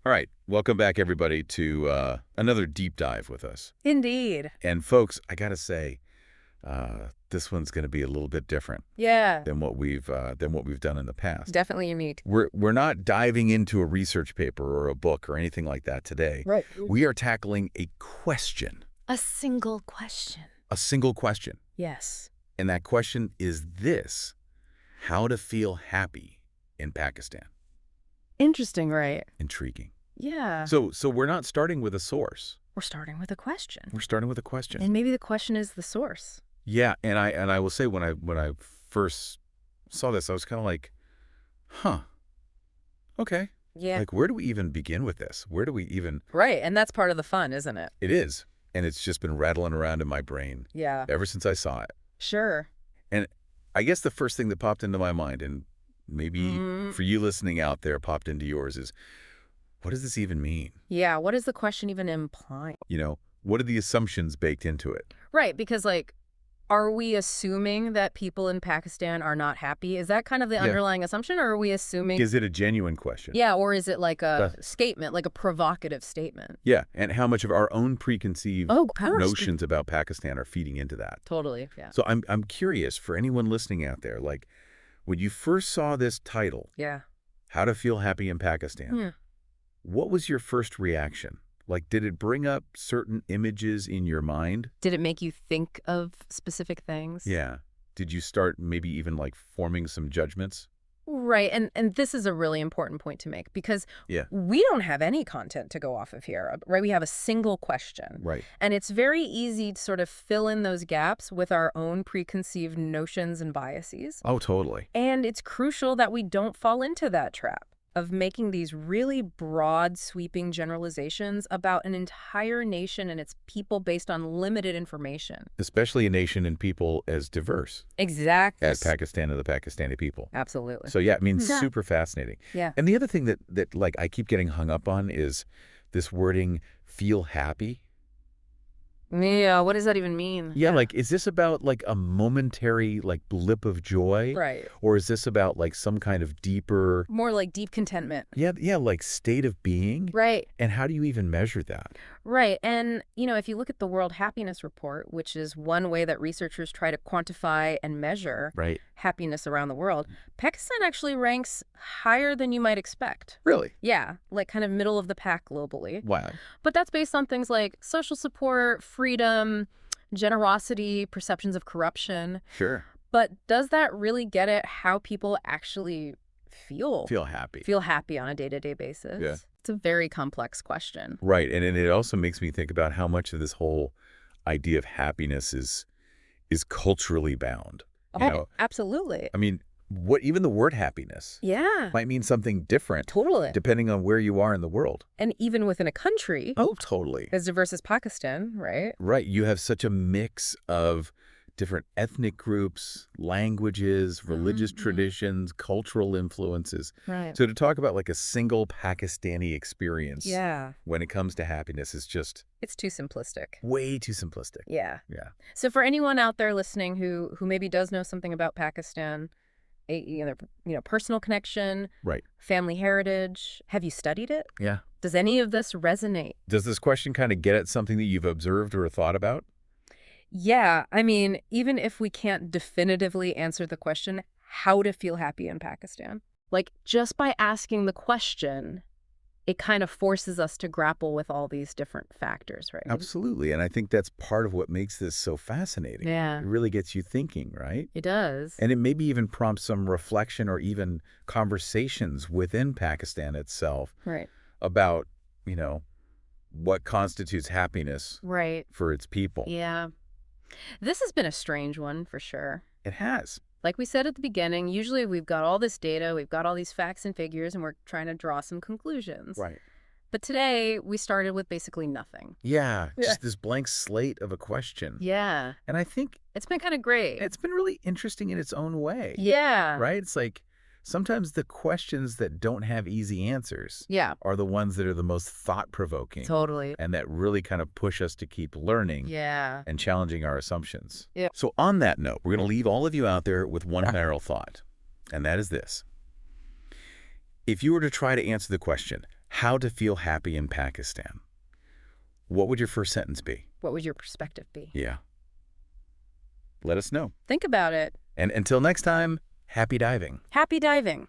All right, welcome back, everybody, to another deep dive with us. Indeed. And folks, I gotta say, this one's going to be a little bit different Yeah. than what we've done in the past. Definitely unique. We're not diving into a research paper or a book or anything like that today. Right. We are tackling a question, A single question. a single question, Yes. and that question is this: how to feel happy in Pakistan. Interesting, right? Intriguing. Yeah. So we're not starting with a source. We're starting with a question. We're starting with a question. And maybe the question is the source. Yeah, and I will say when I first saw this, I was kind of like, huh, okay. Yeah. Like, where do we even begin with this? Where do we even? Right. And that's part of the fun, isn't it? It is, and it's just been rattling around in my brain Yeah. ever since I saw it. Sure. And I guess the first thing that popped into my mind, and maybe for you listening out there, popped into yours, is what does this even mean? Yeah. What is the question even implying? What are the assumptions baked into it? Right. Because, are we assuming that people in Pakistan are not happy? Is that kind of the underlying assumption, or are we assuming? Is it a genuine question? Yeah, or is it like a statement, like a provocative statement? Yeah, and how much of our own preconceived Oh, notions about Pakistan are feeding into that? Totally, yeah. So I'm curious, for anyone listening out there, like, when you first saw this title, Yeah. How to Feel Happy in Pakistan, what was your first reaction? Like, did it bring up certain images in your mind? Did it make you think of specific things? Yeah. Did you start maybe even like forming some judgments? Right, and this is a really important point to make because Yeah. we don't have any content to go off of here, right? We have a single question. Right. And it's very easy to sort of fill in those gaps with our own preconceived notions and biases. Oh, totally. And it's crucial that we don't fall into that trap of making these really broad, sweeping generalizations about an entire nation and its people based on limited information. Especially a nation and people as diverse Exactly. as Pakistan and the Pakistani people. Absolutely. So yeah, I mean, Yeah. super fascinating. Yeah. And the other thing that like I keep getting hung up on is this wording, feel happy. Yeah, what does that even mean? Yeah, like, is this about like a momentary like blip of joy? Right. Or is this about like some kind of deeper, More like deep contentment. yeah, like state of being? Right. And how do you even measure that? Right. And, if you look at the World Happiness Report, which is one way that researchers try to quantify and measure Right. happiness around the world, Pakistan actually ranks higher than you might expect. Really? Yeah, like kind of middle of the pack globally. Wow. But that's based on things like social support, freedom, generosity, perceptions of corruption. Sure. But does that really get at how people actually feel happy. feel happy on a day-to-day basis? Yeah. It's a very complex question. Right. And it also makes me think about how much of this whole idea of happiness is culturally bound. Absolutely. I mean, even the word happiness Yeah, might mean something different totally. depending on where you are in the world. And even within a country Oh, totally. as diverse as Pakistan, right? Right. You have such a mix of different ethnic groups, languages, religious traditions, cultural influences. Right. So to talk about like a single Pakistani experience Yeah, when it comes to happiness is just it's too simplistic. way too simplistic. Yeah. Yeah. So for anyone out there listening who maybe does know something about Pakistan, personal connection, Right. family heritage, have you studied it? Yeah. Does any of this resonate? Does this question kind of get at something that you've observed or thought about? Yeah, I mean, even if we can't definitively answer the question, how to feel happy in Pakistan, like just by asking the question, it kind of forces us to grapple with all these different factors, right? Absolutely. And I think that's part of what makes this so fascinating. Yeah. It really gets you thinking, right? It does. And it maybe even prompts some reflection or even conversations within Pakistan itself Right. about, what constitutes happiness Right. for its people. Yeah. This has been a strange one for sure. It has. Like we said at the beginning, usually we've got all this data, we've got all these facts and figures, and we're trying to draw some conclusions. Right. But today, we started with basically nothing. Yeah, Yeah. just this blank slate of a question. Yeah. And I think It's been kind of great. it's been really interesting in its own way. Yeah. Right? It's like sometimes the questions that don't have easy answers Yeah. are the ones that are the most thought-provoking Totally. and that really kind of push us to keep learning Yeah. and challenging our assumptions. Yeah. So on that note, we're going to leave all of you out there with one final thought, and that is this. If you were to try to answer the question, How to feel happy in Pakistan. What would your first sentence be? What would your perspective be? Yeah. Let us know. Think about it. And until next time, happy diving. Happy diving.